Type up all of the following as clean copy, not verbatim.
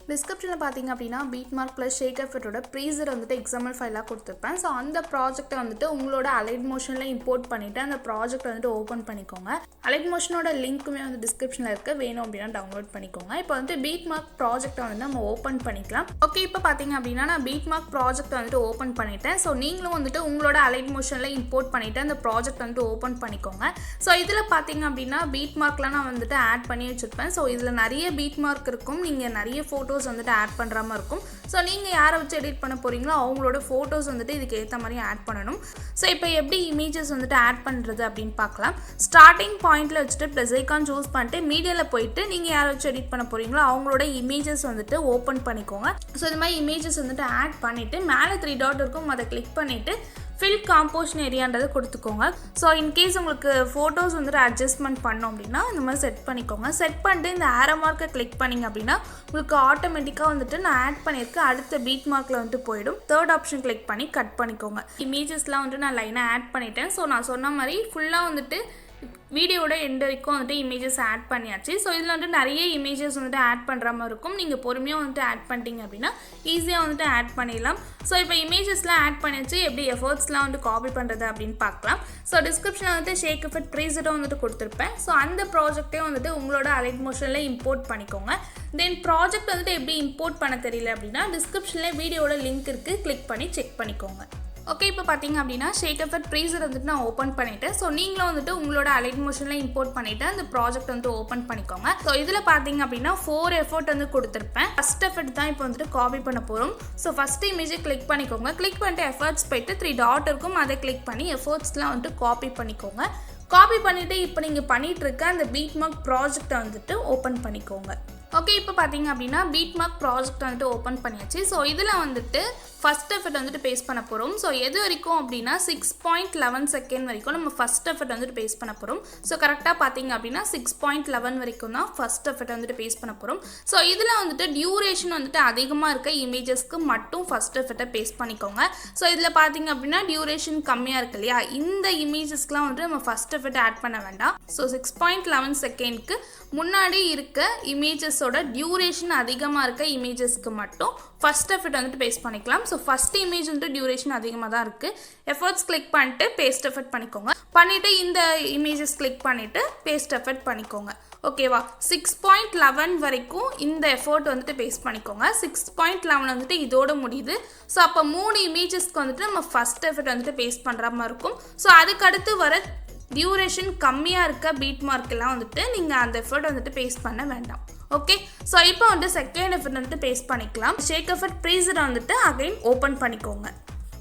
டிஸ்கிரிப்ஷனில் பார்த்தீங்க அப்படின்னா பீட் மார்க் ப்ளஸ் ஷேக் எஃபெக்ட்டோட ப்ரீசர் வந்துட்டு எக்ஸாம்பிள் ஃபைலாக கொடுத்துருப்பேன். ஸோ அந்த ப்ராஜெக்ட்டை வந்துட்டு உங்களோட அலைட் மோஷனில் இம்போர்ட் பண்ணிவிட்டு அந்த ப்ராஜெக்ட் வந்துட்டு ஓப்பன் பண்ணிக்கோங்க. அலைட் மோஷனோட லிங்க்குமே வந்து டிஸ்கிரிப்ஷனில் இருக்குது, வேணும் அப்படின்னா டவுன்லோட் பண்ணிக்கோங்க. இப்போ வந்துட்டு பீட் மார்க் ப்ராஜெக்ட்டை வந்து நம்ம ஓப்பன் பண்ணிக்கலாம். ஓகே, இப்போ பார்த்தீங்க அப்படின்னா நான் பீட் மார்க் ப்ராஜெக்ட்டை வந்துட்டு ஓப்பன் பண்ணிட்டேன். ஸோ நீங்களும் வந்துட்டு உங்களோட அலைட் மோஷனில் இம்போர்ட் பண்ணிவிட்டு அந்த ப்ராஜெக்ட் வந்துட்டு ஓப்பன் பண்ணிக்கோங்க. ஸோ இதில் பார்த்தீங்க அப்படின்னா பீட் மார்க்லாம் நான் வந்துட்டு ஆட் பண்ணி வச்சுருப்பேன். ஸோ இதில் நிறைய பீட் மார்க் இருக்கும், நீங்கள் நிறைய ஃபோட்டோஸ் வந்துட்டு ஆட் பண்ணுற மாதிரி இருக்கும். ஸோ நீங்கள் யாரை வச்சு எடிட் பண்ண போகிறீங்களோ அவங்களோட ஃபோட்டோஸ் வந்துட்டு இதுக்கு ஏற்ற மாதிரி ஆட் பண்ணணும். ஸோ இப்போ எப்படி இமேஜஸ் வந்துட்டு ஆட் பண்ணுறது அப்படின்னு பார்க்கலாம். ஸ்டார்டிங் பாயிண்டில் வச்சுட்டு ப்ளஸ் ஐக்கான் சூஸ் பண்ணிட்டு மீடியாவில் போயிட்டு நீங்கள் யாரை வச்சு எடிட் பண்ண போகிறீங்களோ அவங்களோட இமேஜஸ் வந்துட்டு ஓப்பன் பண்ணிக்கோங்க. ஸோ இது மாதிரி இமேஜஸ் வந்துட்டு ஆட் பண்ணிவிட்டு மேலே 3 டாட் இருக்கும், அதை கிளிக் பண்ணிவிட்டு ஃபில் காம்போசிஷன் ஏரியான்றதை கொடுத்துக்கோங்க. ஸோ இன்கேஸ் உங்களுக்கு ஃபோட்டோஸ் வந்துட்டு அட்ஜஸ்ட்மெண்ட் பண்ணோம் அப்படின்னா இந்த மாதிரி செட் பண்ணிக்கோங்க. செட் பண்ணிட்டு இந்த ஆரோ மார்க்கை கிளிக் பண்ணிங்க அப்படின்னா உங்களுக்கு ஆட்டோமேட்டிக்காக வந்துட்டு நான் ஆட் பண்ணியிருக்கேன் அடுத்த பீட் மார்க்கில் வந்துட்டு போயிடும். தேர்ட் ஆப்ஷன் கிளிக் பண்ணி கட் பண்ணிக்கோங்க. இமேஜஸ்லாம் வந்துட்டு நான் லைனாக ஆட் பண்ணிட்டேன். ஸோ நான் சொன்ன மாதிரி ஃபுல்லாக வந்துட்டு வீடியோட எண்ட் வரைக்கும் வந்துட்டு இமேஜஸ் ஆட் பண்ணியாச்சு. ஸோ இதில் வந்துட்டு நிறைய இமேஜஸ் வந்துட்டு ஆட் பண்ணுற மாதிரி இருக்கும். நீங்கள் பொறுமையாக வந்துட்டு ஆட் பண்ணிட்டீங்க அப்படின்னா ஈஸியாக வந்துட்டு ஆட் பண்ணிடலாம். ஸோ இப்போ இமேஜஸ்லாம் ஆட் பண்ணிச்சு எப்படி எஃபர்ட்ஸ்லாம் வந்துட்டு காப்பி பண்ணுறது அப்படின்னு பார்க்கலாம். ஸோ டிஸ்கிரிப்ஷனில் வந்துட்டு ஷேக் எஃபெக்ட் ப்ரீசெட்டும் வந்துட்டு கொடுத்துருப்பேன். ஸோ அந்த ப்ராஜெக்டே வந்துட்டு உங்களோட அலைட் மோஷனில் இம்போர்ட் பண்ணிக்கோங்க. தென் ப்ராஜெக்ட் வந்துட்டு எப்படி இம்போர்ட் பண்ண தெரியல அப்படின்னா டிஸ்கிரிப்ஷனில் வீடியோட லிங்க் இருக்குது, கிளிக் பண்ணி செக் பண்ணிக்கோங்க. ஓகே, இப்போ பார்த்தீங்க அப்படின்னா ஷேக் எஃபெக்ட் ப்ரீசர் வந்துட்டு நான் ஓப்பன் பண்ணிவிட்டேன். ஸோ நீங்களும் வந்துட்டு உங்களோட அலைட் மோஷனில் இம்போர்ட் பண்ணிவிட்டு அந்த ப்ராஜெக்ட் வந்துட்டு ஓப்பன் பண்ணிக்கோங்க. ஸோ இதில் பார்த்தீங்க அப்படின்னா 4 எஃபர்ட் வந்து கொடுத்துருப்பேன். ஃபஸ்ட் எஃபர்ட் தான் இப்போ வந்துட்டு காப்பி பண்ண போகிறோம். ஸோ ஃபஸ்ட்டு இமேஜை கிளிக் பண்ணிக்கோங்க. கிளிக் பண்ணிட்டு எஃபர்ட்ஸ் போய்ட்டு 3 டாட் இருக்கும், அதை கிளிக் பண்ணி எஃபர்ட்ஸ்லாம் வந்துட்டு காப்பி பண்ணிக்கோங்க. காப்பி பண்ணிவிட்டு இப்போ நீங்கள் பண்ணிகிட்டு இருக்க அந்த பீட் மார்க் ப்ராஜெக்டை வந்துட்டு ஓப்பன் பண்ணிக்கோங்க. ஓகே, இப்போ பார்த்தீங்க அப்படின்னா பீட் மார்க் ப்ராஜெக்ட் வந்துட்டு ஓப்பன் பண்ணியாச்சு. ஸோ இதில் வந்துட்டு ஃபஸ்ட் எஃபெக்ட் வந்துட்டு பேஸ்ட் பண்ண போகிறோம். ஸோ எது வரைக்கும் அப்படின்னா 6.11 செகண்ட் வரைக்கும் நம்ம ஃபஸ்ட் எஃபெக்ட் வந்துட்டு பேஸ்ட் பண்ண போகிறோம். ஸோ கரெக்டாக பார்த்தீங்க அப்படின்னா 6.11 வரைக்கும் தான் ஃபஸ்ட் எஃபெக்ட் வந்துட்டு பேஸ்ட் பண்ண போகிறோம். ஸோ இதில் வந்துட்டு டியூரேஷன் வந்துட்டு அதிகமாக இருக்க இமேஜஸ்க்கு மட்டும் ஃபஸ்ட் எஃபெக்டை பேஸ்ட் பண்ணிக்கோங்க. ஸோ இதில் பார்த்தீங்க அப்படின்னா டியூரேஷன் கம்மியாக இருக்கு இல்லையா, இந்த இமேஜஸ்க்குலாம் வந்துட்டு நம்ம ஃபஸ்ட் எஃபெக்ட் ஆட் பண்ண வேண்டாம். ஸோ 6.11 செகண்ட்க்கு முன்னாடி இருக்க இமேஜஸோட டியூரேஷன் அதிகமாக இருக்க இமேஜஸ்க்கு மட்டும் ஃபஸ்ட் எஃபெக்ட் வந்துட்டு பேஸ்ட் பண்ணிக்கலாம். ஸோ ஃபஸ்ட் இமேஜ் வந்துட்டு டியூரேஷன் அதிகமாக தான் இருக்குது. எஃபர்ட்ஸ் கிளிக் பண்ணிட்டு பேஸ்ட் எஃபெக்ட் பண்ணிக்கோங்க. பண்ணிவிட்டு இந்த இமேஜஸ் கிளிக் பண்ணிவிட்டு பேஸ்ட் எஃபெக்ட் பண்ணிக்கோங்க. ஓகேவா, 6.11 வரைக்கும் இந்த எஃபர்ட் வந்துட்டு பேஸ்ட் பண்ணிக்கோங்க. 6.11 வந்துட்டு இதோட முடியுது. ஸோ அப்போ 3 இமேஜஸ்க்கு வந்துட்டு நம்ம ஃபஸ்ட் எஃபெக்ட் வந்துட்டு பேஸ்ட் பண்ணுற மாதிரி இருக்கும். ஸோ அதுக்கடுத்து வர டியூரேஷன் கம்மியாக இருக்க பீட் மார்க்கெல்லாம் வந்துட்டு நீங்கள் அந்த எஃபர்ட் வந்துட்டு பேஸ்ட் பண்ண வேண்டாம். ஓகே, ஸோ இப்போ வந்துட்டு செகண்ட் எஃபர்ட் வந்துட்டு பேஸ்ட் பண்ணிக்கலாம். ஷேக் எஃபெக்ட் ப்ரீசர் வந்துட்டு அகைன் ஓப்பன் பண்ணிக்கோங்க.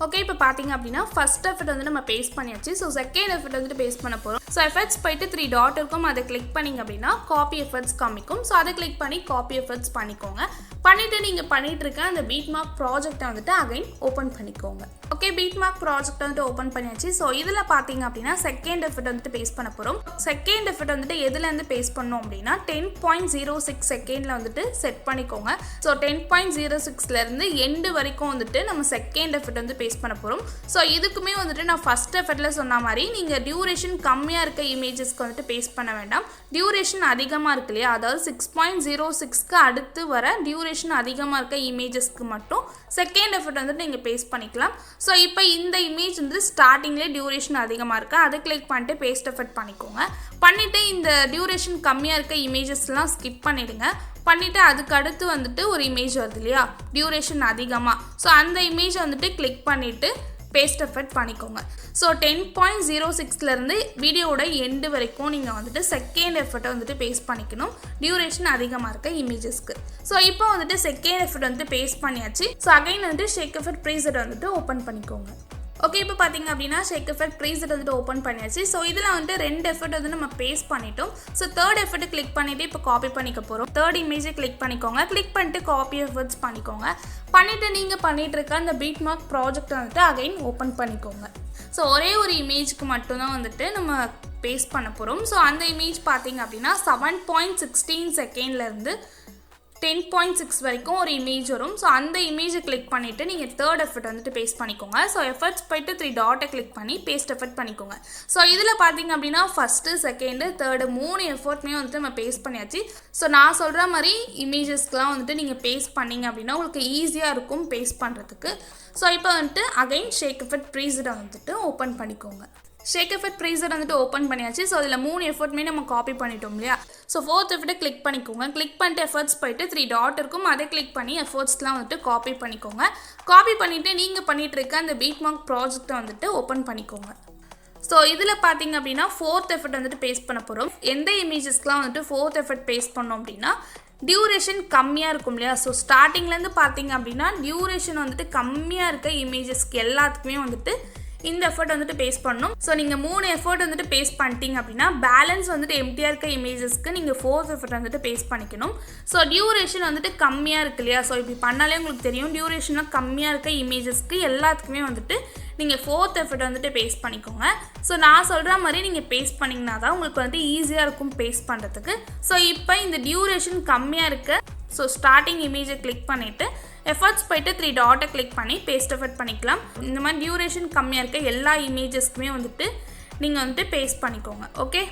ஓகே, இப்போ பார்த்தீங்க அப்படின்னா ஃபஸ்ட் எஃபெக்ட் வந்து நம்ம பேஸ்ட் பண்ணியாச்சு. ஸோ செகண்ட் எஃபெக்ட் வந்துட்டு பேஸ்ட் பண்ண போகிறோம். ஸோ எஃபெக்ட்ஸ் போயிட்டு 3 டாட் இருக்கும், அதை கிளிக் பண்ணிங்க அப்படின்னா காப்பி எஃபெக்ட்ஸ் காமிக்கும். ஸோ அதை கிளிக் பண்ணி காப்பி எஃபெக்ட்ஸ் பண்ணிக்கோங்க. பண்ணிவிட்டு நீங்கள் பண்ணிகிட்டு இருக்க அந்த பீட் மார்க் ப்ராஜெக்டை வந்துட்டு அகைன் ஓப்பன் பண்ணிக்கோங்க. ஓகே, பீட் மார்க் ப்ராஜெக்ட் வந்துட்டு ஓப்பன் பண்ணியாச்சு. ஸோ இதில் பார்த்தீங்க அப்படின்னா செகண்ட் எஃபெக்ட் வந்துட்டு பேஸ்ட் பண்ண போகிறோம். செகண்ட் எஃபெக்ட் வந்துட்டு எதுலேருந்து பேஸ்ட் பண்ணோம் அப்படின்னா 10.06 செகண்டில் வந்துட்டு செட் பண்ணிக்கோங்க. ஸோ 10.06லேருந்து எண்டு வரைக்கும் வந்துட்டு நம்ம செகண்ட் எஃபெக்ட் வந்து பேஸ்ட் பண்ண போகிறோம். ஸோ இதுக்குமே வந்துட்டு நான் ஃபஸ்ட் எஃபெக்டில் சொன்ன மாதிரி நீங்கள் டியூரேஷன் கம்மியாக இருக்க இமேஜஸ்க்கு வந்துட்டு பேஸ்ட் பண்ண வேண்டாம். டியூரேஷன் அதிகமாக இருக்கு இல்லையா, அதாவது 6.06க்கு அடுத்து வர டியூரேஷன் அதிகமாக இருக்க இமேஜஸ்க்கு மட்டும் செகண்ட் எஃபெக்ட் வந்துட்டு நீங்கள் பேஸ்ட் பண்ணிக்கலாம். ஸோ இப்போ இந்த இமேஜ் வந்து ஸ்டார்டிங்லேயே டியூரேஷன் அதிகமாக இருக்குது, அதை கிளிக் பண்ணிட்டு பேஸ்ட் எஃபெக்ட் பண்ணிக்கோங்க. பண்ணிவிட்டு இந்த டியூரேஷன் கம்மியாக இருக்க இமேஜஸ்லாம் ஸ்கிப் பண்ணிவிடுங்க. பண்ணிவிட்டு அதுக்கு அடுத்து வந்துட்டு ஒரு இமேஜ் வருது இல்லையா டியூரேஷன் அதிகமாக, ஸோ அந்த இமேஜை வந்துட்டு கிளிக் பண்ணிவிட்டு பேஸ்ட் எஃபெக்ட் பண்ணிக்கோங்க. ஸோ 10.06லேருந்து வீடியோட எண்டு வரைக்கும் நீங்கள் வந்துட்டு செகண்ட் எஃபெக்ட்டை வந்துட்டு பேஸ்ட் பண்ணிக்கணும் டியூரேஷன் அதிகமாக இருக்க இமேஜஸ்க்கு. ஸோ இப்போ வந்துட்டு செகண்ட் எஃபெக்ட் வந்துட்டு பேஸ்ட் பண்ணியாச்சு. ஸோ அகைன் வந்துட்டு ஷேக் எஃபெக்ட் ப்ரீசெட் வந்துட்டு ஓப்பன் பண்ணிக்கோங்க. ஓகே, இப்போ பார்த்தீங்க அப்படின்னா ஷேக் எஃபெக்ட் ப்ரீசெட் வந்துட்டு ஓப்பன் பண்ணியாச்சு. ஸோ இதில் வந்துட்டு 2 எஃபெக்ட் வந்து நம்ம பேஸ்ட் பண்ணிட்டோம். ஸோ தேர்ட் எஃபெக்ட் கிளிக் பண்ணிவிட்டு இப்போ காப்பி பண்ணிக்க போகிறோம். தேர்ட் இமேஜை கிளிக் பண்ணிக்கோங்க. கிளிக் பண்ணிட்டு காப்பி எஃபெக்ட்ஸ் பண்ணிக்கோங்க. பண்ணிவிட்டு நீங்கள் பண்ணிகிட்டு இருக்க அந்த பீட் மார்க் ப்ராஜெக்ட் வந்துட்டு அகைன் ஓப்பன் பண்ணிக்கோங்க. ஸோ ஒரே ஒரு இமேஜுக்கு மட்டும்தான் வந்துட்டு நம்ம பேஸ்ட் பண்ண போகிறோம். ஸோ அந்த இமேஜ் பார்த்தீங்க அப்படின்னா 7.16 செகண்ட்லேருந்து 10.6 வரைக்கும் ஒரு இமேஜ் வரும். ஸோ அந்த இமேஜை கிளிக் பண்ணிவிட்டு நீங்கள் தேர்ட் எஃபர்ட் வந்துட்டு பேஸ்ட் பண்ணிக்கோங்க. ஸோ எஃபர்ட்ஸ் போய்ட்டு 3 டாட்டை கிளிக் பண்ணி பேஸ்ட் எஃபர்ட் பண்ணிக்கோங்க. ஸோ இதில் பார்த்தீங்க அப்படின்னா ஃபஸ்ட்டு, செகண்டு, தேர்டு 3 எஃபர்ட்மே வந்துட்டு நம்ம பேஸ்ட் பண்ணியாச்சு. ஸோ நான் சொல்கிற மாதிரி இமேஜஸ்க்கெலாம் வந்துட்டு நீங்கள் பேஸ்ட் பண்ணிங்க அப்படின்னா உங்களுக்கு ஈஸியாக இருக்கும் பேஸ்ட் பண்ணுறதுக்கு. ஸோ இப்போ வந்துட்டு அகைன் ஷேக் எஃபர்ட் ப்ரீசெட்டை வந்துட்டு ஓப்பன் பண்ணிக்கோங்க. ஷேக் எஃபர்ட் ப்ரீசர் வந்துட்டு ஓப்பன் பண்ணியாச்சு. ஸோ அதில் 3 எஃபர்ட்மே நம்ம காப்பி பண்ணிட்டோம் இல்லையா. ஸோ 4th எஃபர்ட்டை கிளிக் பண்ணிக்கோங்க. கிளிக் பண்ணிட்டு எஃபர்ட்ஸ் போய்ட்டு 3 டாட் இருக்கும், அதை கிளிக் பண்ணி எஃபர்ட்ஸ்லாம் வந்துட்டு காப்பி பண்ணிக்கோங்க. காப்பி பண்ணிவிட்டு நீங்கள் பண்ணிகிட்டு இருக்க அந்த பீட் மார்க் ப்ராஜெக்டை வந்துட்டு ஓப்பன் பண்ணிக்கோங்க. ஸோ இதில் பார்த்தீங்க அப்படின்னா 4th எஃபர்ட் வந்துட்டு பேஸ்ட் பண்ண போகிறோம். எந்த இமேஜஸ்க்குலாம் வந்துட்டு 4th எஃபர்ட் பேஸ்ட் பண்ணோம் அப்படின்னா டியூரேஷன் கம்மியாக இருக்கும் இல்லையா. ஸோ ஸ்டார்டிங்லேருந்து பார்த்தீங்க அப்படின்னா டியூரேஷன் வந்துட்டு கம்மியாக இருக்க இமேஜஸ்க்கு எல்லாத்துக்குமே வந்துட்டு இந்த எஃபர்ட் வந்துட்டு பேஸ்ட் பண்ணணும். ஸோ நீங்கள் 3 எஃபர்ட் வந்துட்டு பேஸ்ட் பண்ணிட்டீங்க அப்படின்னா பேலன்ஸ் வந்துட்டு எம்டியாக இருக்க இமேஜஸ்க்கு நீங்கள் 4th எஃபர்ட் வந்துட்டு பேஸ்ட் பண்ணிக்கணும். ஸோ டியூரேஷன் வந்துட்டு கம்மியாக இருக்கு இல்லையா. ஸோ இப்படி பண்ணாலே உங்களுக்கு தெரியும் டியூரேஷனாக கம்மியாக இருக்க இமேஜஸ்க்கு எல்லாத்துக்குமே வந்துட்டு நீங்கள் 4th எஃபர்ட் வந்துட்டு பேஸ்ட் பண்ணிக்கோங்க. ஸோ நான் சொல்கிற மாதிரி நீங்கள் பேஸ்ட் பண்ணிங்கன்னா தான் உங்களுக்கு வந்துட்டு ஈஸியாக இருக்கும் பேஸ்ட் பண்ணுறதுக்கு. ஸோ இப்போ இந்த டியூரேஷன் கம்மியாக இருக்க ஸ்டார்டிங் இமேஜை கிளிக் பண்ணிவிட்டு எஃபர்ட்ஸ் போய்ட்டு 3 டாட்டை கிளிக் பண்ணி பேஸ்ட் எஃபர்ட் பண்ணிக்கலாம். இந்த மாதிரி டியூரேஷன் கம்மியாக இருக்க எல்லா இமேஜஸ்க்குமே வந்துட்டு நீங்கள் வந்துட்டு பேஸ்ட் பண்ணிக்கோங்க. ஓகே,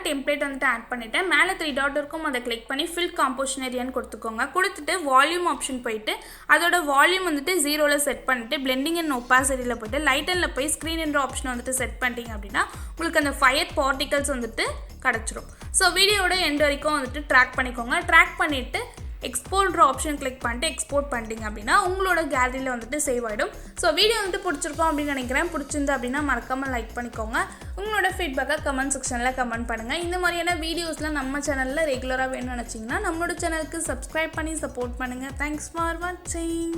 டெம்ப்ளேட் வந்துட்டு ஆட் பண்ணிவிட்டேன். மேலே 3 டாட் இருக்கும், அதை கிளிக் பண்ணி ஃபில் காம்போசிஷன் ஏரியான்னு கொடுத்துக்கோங்க. கொடுத்துட்டு வால்யூம் ஆப்ஷன் போயிட்டு அதோட வால்யூம் வந்துட்டு 0ல் செட் பண்ணிவிட்டு பிளெண்டிங் அண்ட் ஒப்பாசிட்டியில் போய்ட்டு லைட்டனில் போய் ஸ்க்ரீன் என்ற ஆப்ஷனை வந்துட்டு செட் பண்ணிட்டீங்க அப்படின்னா உங்களுக்கு அந்த ஃபயர் பார்ட்டிகல்ஸ் வந்துட்டு கிடச்சிரும். ஸோ வீடியோட எண்ட் வரைக்கும் வந்துட்டு ட்ராக் பண்ணிக்கோங்க. ட்ராக் பண்ணிவிட்டு எக்ஸ்போர்ட்ற ஆப்ஷன் கிளிக் பண்ணிட்டு எக்ஸ்போர்ட் பண்ணிட்டீங்க அப்படின்னா உங்களோட கேலரியில் வந்துட்டு சேவ் ஆகிடும். ஸோ வீடியோ வந்துட்டு பிடிச்சிருக்கோம் அப்படின்னு நினைக்கிறேன். பிடிச்சிருந்து அப்படின்னா மறக்காமல் லைக் பண்ணிக்கோங்க. உங்களோட ஃபீட்பேக்கை கமெண்ட் செக்ஷனில் கமெண்ட் பண்ணுங்கள். இந்த மாதிரியான வீடியோஸ்லாம் நம்ம சேனலில் ரெகுலராக வேணும்னு நினச்சிங்கன்னா நம்மளோட சேனலுக்கு சப்ஸ்கிரைப் பண்ணி சப்போர்ட் பண்ணுங்கள். தேங்க்ஸ் ஃபார் வாட்சிங்.